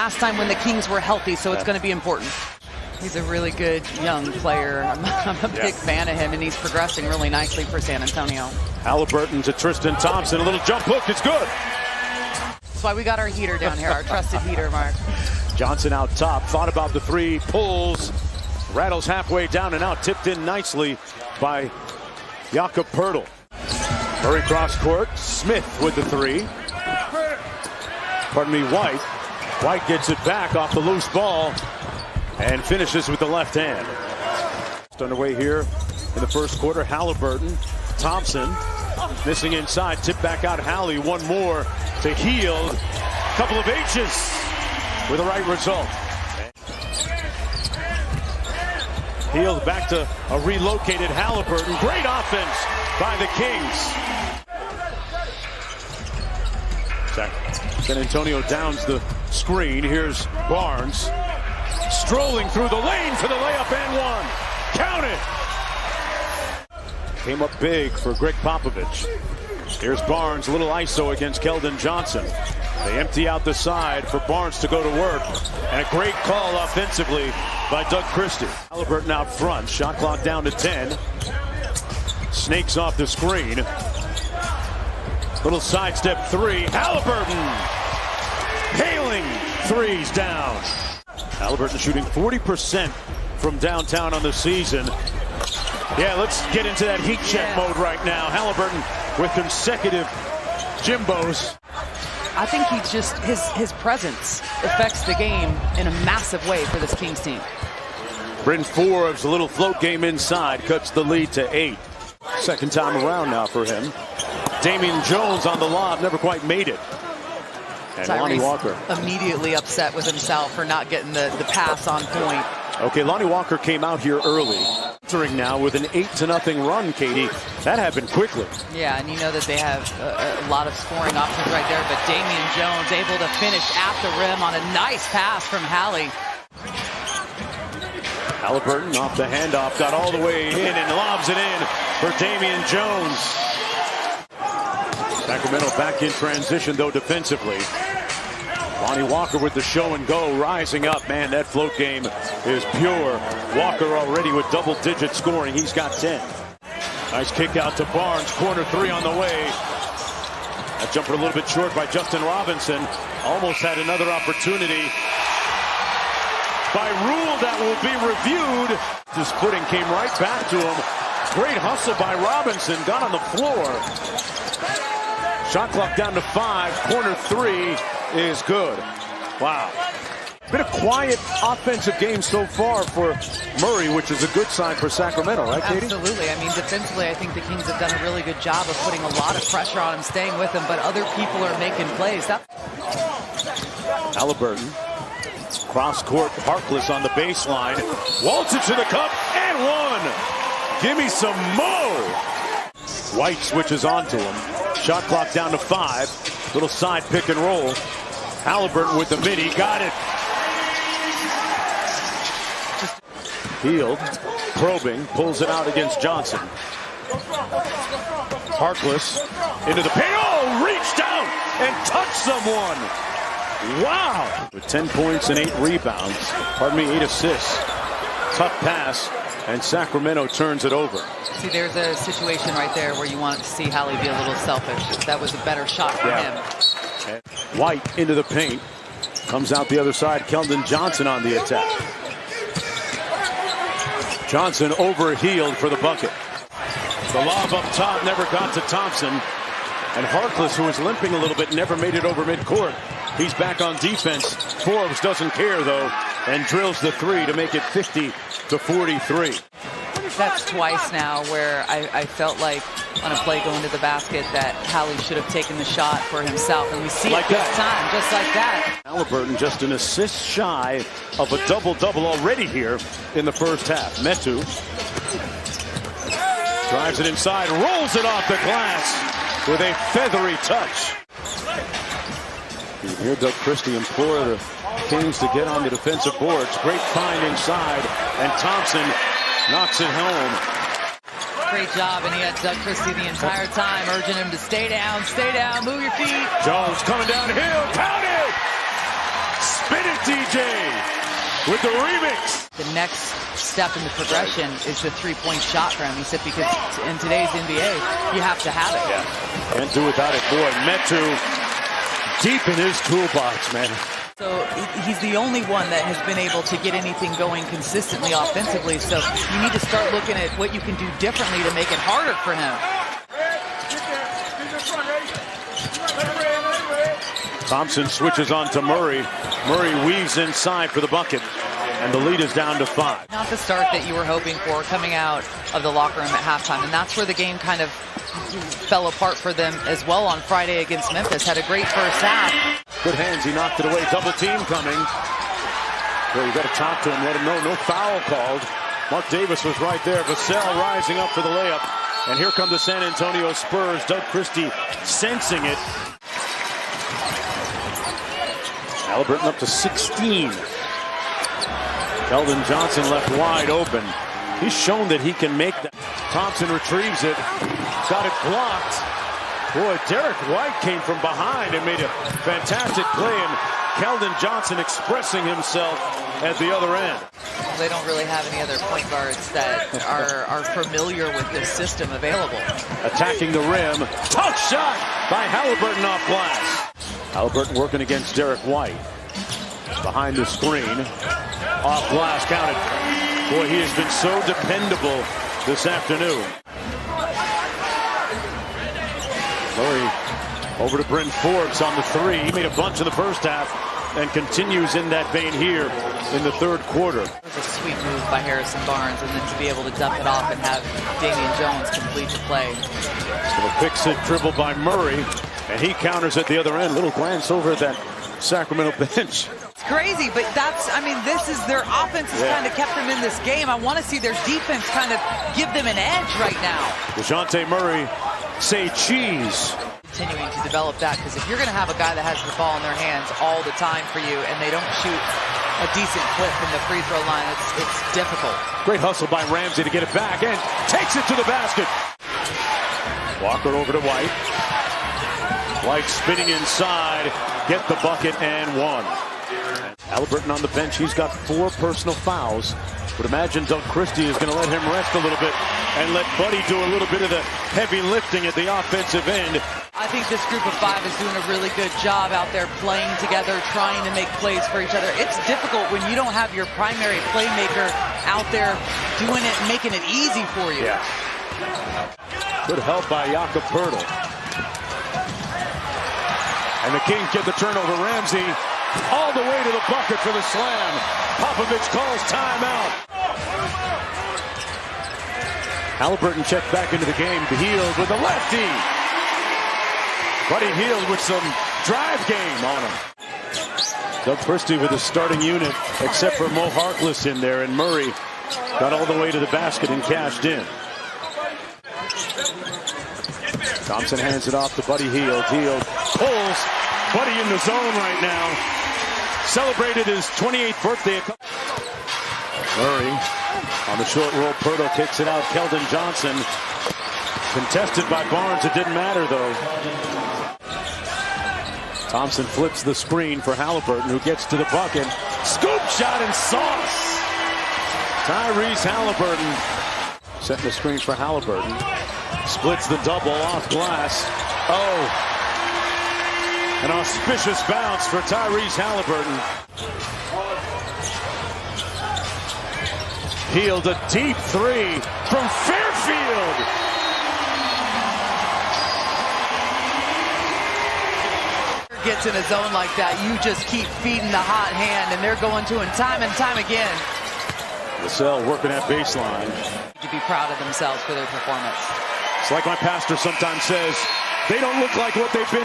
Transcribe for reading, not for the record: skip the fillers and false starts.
last time when the Kings were healthy, so it's going to be important. He's a really good young player. I'm a big fan of him, and he's progressing really nicely for San Antonio. Halliburton to Tristan Thompson. A little jump hook. It's good. That's why we got our heater down here, our trusted heater, Mark. Johnson out top. Thought about the three. Pulls. Rattles halfway down and out. Tipped in nicely by Jakob Poeltl. Murray cross court. Smith with the three. Pardon me, White. White gets it back off the loose ball and finishes with the left hand. Just underway here in the first quarter. Halliburton, Thompson, missing inside. Tip back out. Halley, one more to Hield. Couple of H's with the right result. Hield back to a relocated Halliburton. Great offense by the Kings. San Antonio downs the screen. Here's Barnes. Strolling through the lane for the layup and one. Count it. Came up big for Greg Popovich. Here's Barnes, a little ISO against Keldon Johnson. They empty out the side for Barnes to go to work. And a great call offensively by Doug Christie. Halliburton out front. Shot clock down to 10. Snakes off the screen. Little sidestep three. Halliburton. Hailing threes down. Halliburton shooting 40% from downtown on the season. Yeah, let's get into that heat check mode right now. Halliburton with consecutive Jimbos. I think he just, his presence affects the game in a massive way for this Kings team. Bryn Forbes, a little float game inside, cuts the lead to 8. Second time around now for him. Damian Jones on the lob, never quite made it. And Lonnie Walker immediately upset with himself for not getting the pass on point. Okay, Lonnie Walker came out here early. Entering now with an 8-0 run, Katie. That happened quickly. Yeah, and you know that they have a lot of scoring options right there, but Damian Jones able to finish at the rim on a nice pass from Halley. Halliburton off the handoff, got all the way in and lobs it in for Damian Jones. Sacramento back in transition, though, defensively. Lonnie Walker with the show and go, rising up. Man, that float game is pure. Walker already with double-digit scoring. He's got 10. Nice kick out to Barnes. Corner three on the way. That jumper a little bit short by Justin Robinson. Almost had another opportunity. By rule, that will be reviewed. His footing came right back to him. Great hustle by Robinson. Got on the floor. Shot clock down to 5. Corner three is good. Wow. Been a quiet offensive game so far for Murray, which is a good sign for Sacramento, right, Katie? Absolutely. I mean, defensively, I think the Kings have done a really good job of putting a lot of pressure on him, staying with him, but other people are making plays. Halliburton. Cross court, Harkless on the baseline. Waltz it to the cup, and one. Give me some more. White switches onto him. Shot clock down to 5. Little side pick and roll. Halliburton with the midi. Got it. Hield probing. Pulls it out against Johnson. Harkless into the paint. Oh, reached out and touched someone. Wow. With 10 points and 8 rebounds. 8 assists. Tough pass. And Sacramento turns it over. See, there's a situation right there where you want to see Halley be a little selfish. That was a better shot for him. White into the paint. Comes out the other side. Keldon Johnson on the attack. Johnson over Hield for the bucket. The lob up top never got to Thompson. And Harkless, who was limping a little bit, never made it over midcourt. He's back on defense. Forbes doesn't care, though, and drills the three to make it 50-43. That's twice now where I felt like on a play going to the basket that Halley should have taken the shot for himself. And we see it this time, just like that. Halliburton just an assist shy of a double-double already here in the first half. Metu drives it inside, rolls it off the glass with a feathery touch. You hear Doug Christie implore the Kings to get on the defensive boards. Great find inside, and Thompson knocks it home. Great job, and he had Doug Christie the entire time, urging him to stay down, move your feet. Jones coming downhill, count it! Spin it, DJ, with the remix. The next step in the progression is the three-point shot for him. He said because in today's NBA, you have to have it. Yeah, can't do without it. Boy, Metu deep in his toolbox, man. So he's the only one that has been able to get anything going consistently offensively. So you need to start looking at what you can do differently to make it harder for him. Thompson switches on to Murray. Murray weaves inside for the bucket. And the lead is down to 5. Not the start that you were hoping for coming out of the locker room at halftime. And that's where the game kind of fell apart for them as well on Friday against Memphis. Had a great first half. Good hands, he knocked it away. Double team coming. Well, you got to talk to him, let him know no foul called. Mark Davis was right there. Vassell rising up for the layup. And here come the San Antonio Spurs. Doug Christie sensing it. Halliburton up to 16. Keldon Johnson left wide open. He's shown that he can make that. Thompson retrieves it. Got it blocked. Boy, Derek White came from behind and made a fantastic play. And Keldon Johnson expressing himself at the other end. They don't really have any other point guards that are familiar with this system available. Attacking the rim. Tough shot by Halliburton off glass. Halliburton working against Derek White. Behind the screen. Off glass, counted. Boy, he has been so dependable this afternoon. Murray over to Bryn Forbes on the 3. He made a bunch in the first half and continues in that vein here in the third quarter. It was a sweet move by Harrison Barnes, and then to be able to dump it off and have Damian Jones complete the play. So the fix-it dribble by Murray, and he counters at the other end. Little glance over at that Sacramento bench. It's crazy, but this is their offense has kind of kept them in this game. I want to see their defense kind of give them an edge right now. DeJounte Murray, say cheese. Continuing to develop that, because if you're going to have a guy that has the ball in their hands all the time for you and they don't shoot a decent clip from the free throw line, it's difficult. Great hustle by Ramsey to get it back and takes it to the basket. Walker over to White. White spinning inside, get the bucket and 1. Halliburton on the bench, he's got 4 personal fouls. But imagine Doug Christie is going to let him rest a little bit and let Buddy do a little bit of the heavy lifting at the offensive end. I think this group of 5 is doing a really good job out there playing together, trying to make plays for each other. It's difficult when you don't have your primary playmaker out there doing it and making it easy for you. Yeah. Good help by Jakob Poeltl. And the Kings get the turnover. Ramsey all the way to the bucket for the slam. Popovich calls timeout. Halliburton checked back into the game. Hield with the lefty. Buddy Hield with some drive game on him. Doug Christie with the starting unit, except for Mo Harkless in there, and Murray got all the way to the basket and cashed in. Thompson hands it off to Buddy Hield. Hield pulls Buddy in the zone right now. Celebrated his 28th birthday. Murray on the short roll. Poeltl kicks it out. Keldon Johnson contested by Barnes. It didn't matter though. Thompson flips the screen for Halliburton, who gets to the bucket. Scoop shot and sauce. Tyrese Halliburton setting the screen for Halliburton. Splits the double off glass. Oh. An auspicious bounce for Tyrese Halliburton. Hield a deep 3 from Fairfield. Gets in a zone like that, you just keep feeding the hot hand, and they're going to him time and time again. Vassell working that baseline. To be proud of themselves for their performance. It's like my pastor sometimes says, they don't look like what they've been